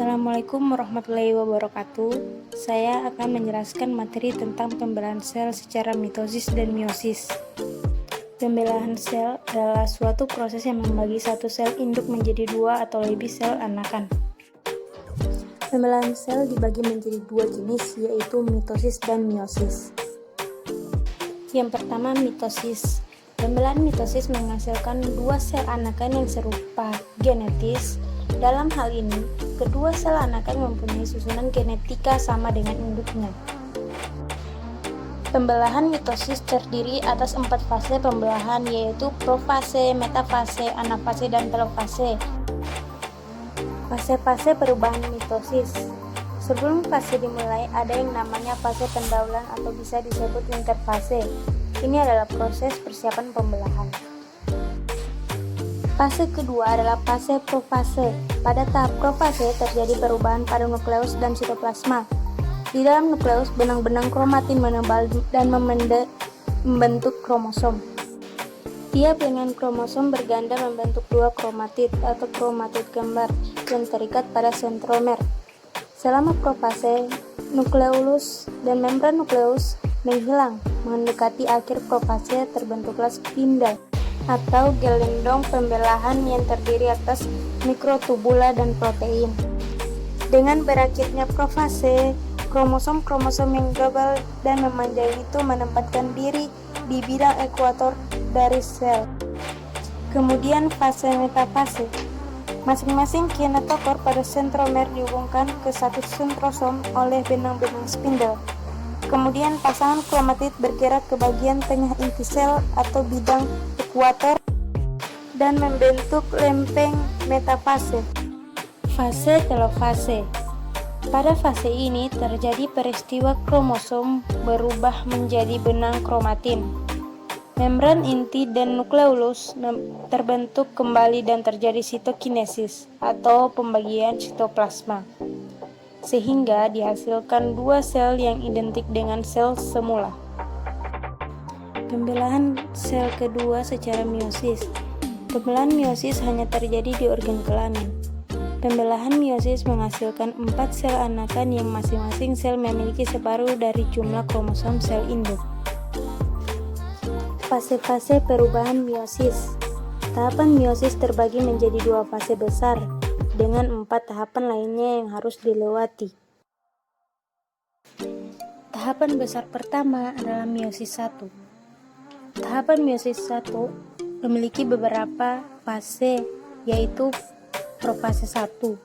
Assalamualaikum warahmatullahi wabarakatuh. Saya akan menjelaskan materi tentang pembelahan sel secara mitosis dan meiosis. Pembelahan sel adalah suatu proses yang membagi satu sel induk menjadi dua atau lebih sel anakan. Pembelahan sel dibagi menjadi dua jenis, yaitu mitosis dan meiosis. Yang pertama, mitosis. Pembelahan mitosis menghasilkan dua sel anakan yang serupa genetis. Dalam hal ini, kedua sel anakan mempunyai susunan genetika sama dengan induknya. Pembelahan mitosis terdiri atas 4 fase pembelahan, yaitu profase, metafase, anafase, dan telofase. Fase-fase perubahan mitosis. Sebelum fase dimulai, ada yang namanya fase pendaulan atau bisa disebut interfase. Ini adalah proses persiapan pembelahan. Fase kedua adalah fase profase. Pada tahap profase terjadi perubahan pada nukleus dan sitoplasma. Di dalam nukleus, benang-benang kromatin menebal dan membentuk kromosom. Tiap dengan kromosom berganda membentuk dua kromatid atau kromatid kembar yang terikat pada sentromer. Selama profase, nukleolus dan membran nukleus menghilang. Mendekati akhir profase terbentuklah spindel atau gelendong pembelahan yang terdiri atas mikrotubula dan protein. Dengan berakhirnya profase, kromosom-kromosom yang global dan memanjang itu menempatkan diri di bidang ekuator dari sel. Kemudian fase metafase. Masing-masing kinetotor pada sentromer dihubungkan ke satu sentrosom oleh benang-benang spindel. Kemudian pasangan kromatid bergerak ke bagian tengah inti sel atau bidang ekuator dan membentuk lempeng metafase. Fase telofase. Pada fase ini terjadi peristiwa kromosom berubah menjadi benang kromatin. Membran inti dan nukleolus terbentuk kembali dan terjadi sitokinesis atau pembagian sitoplasma, sehingga dihasilkan dua sel yang identik dengan sel semula. Pembelahan sel kedua secara meiosis. Pembelahan meiosis hanya terjadi di organ kelamin. Pembelahan meiosis menghasilkan 4 sel anakan yang masing-masing sel memiliki separuh dari jumlah kromosom sel induk. Fase-fase perubahan meiosis. Tahapan meiosis terbagi menjadi dua fase besar, dengan 4 tahapan lainnya yang harus dilewati. Tahapan besar pertama adalah meiosis 1. Tahapan meiosis 1 memiliki beberapa fase, yaitu profase 1.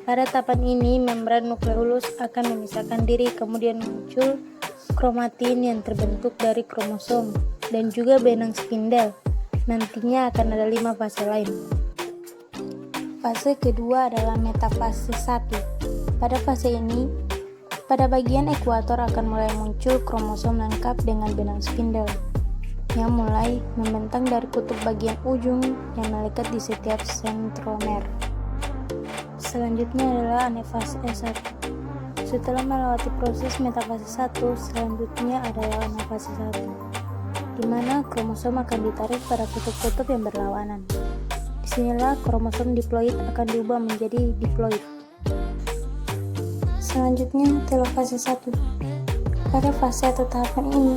Pada tahapan ini, membran nukleolus akan memisahkan diri, kemudian muncul kromatin yang terbentuk dari kromosom dan juga benang spindel. Nantinya akan ada 5 fase lain. Fase kedua adalah metafase 1. Pada fase ini, pada bagian ekuator akan mulai muncul kromosom lengkap dengan benang spindel yang mulai membentang dari kutub bagian ujung yang melekat di setiap sentromer. Selanjutnya adalah anafase 1. Setelah melewati proses metafase 1, selanjutnya adalah anafase 1, di mana kromosom akan ditarik pada kutub-kutub yang berlawanan. Disinilah kromosom diploid akan diubah menjadi diploid. Selanjutnya, telofase 1. Pada fase atau tahapan ini,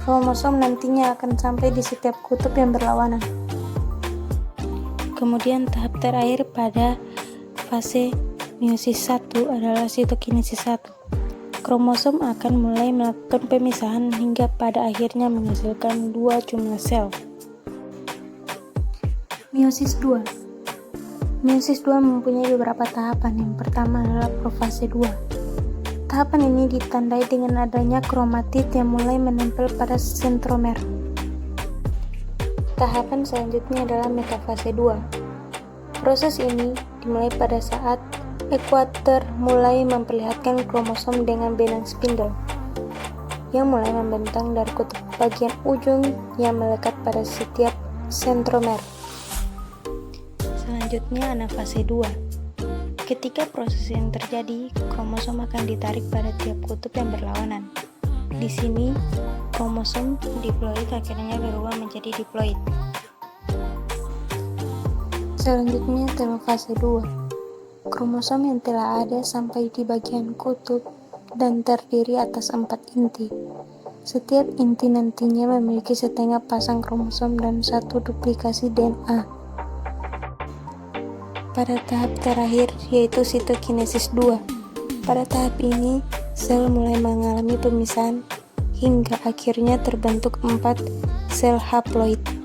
kromosom nantinya akan sampai di setiap kutub yang berlawanan. Kemudian tahap terakhir pada fase meiosis 1 adalah sitokinesis 1. Kromosom akan mulai melakukan pemisahan hingga pada akhirnya menghasilkan dua jumlah sel. Meiosis 2. Meiosis 2 mempunyai beberapa tahapan. Yang pertama adalah profase 2. Tahapan ini ditandai dengan adanya kromatid yang mulai menempel pada sentromer. Tahapan selanjutnya adalah metafase 2. Proses ini dimulai pada saat ekuator mulai memperlihatkan kromosom dengan benang spindel yang mulai membentang dari kutub bagian ujung yang melekat pada setiap sentromer. Selanjutnya anafase 2. Ketika proses yang terjadi, kromosom akan ditarik pada tiap kutub yang berlawanan. Di sini, kromosom diploid akhirnya berubah menjadi diploid. Selanjutnya telofase 2. kromosom yang telah ada sampai di bagian kutub dan terdiri atas 4 inti. Setiap inti nantinya memiliki setengah pasang kromosom dan 1 duplikasi DNA. Pada tahap terakhir, yaitu sitokinesis 2. Pada tahap ini, sel mulai mengalami pemisahan hingga akhirnya terbentuk 4 sel haploid.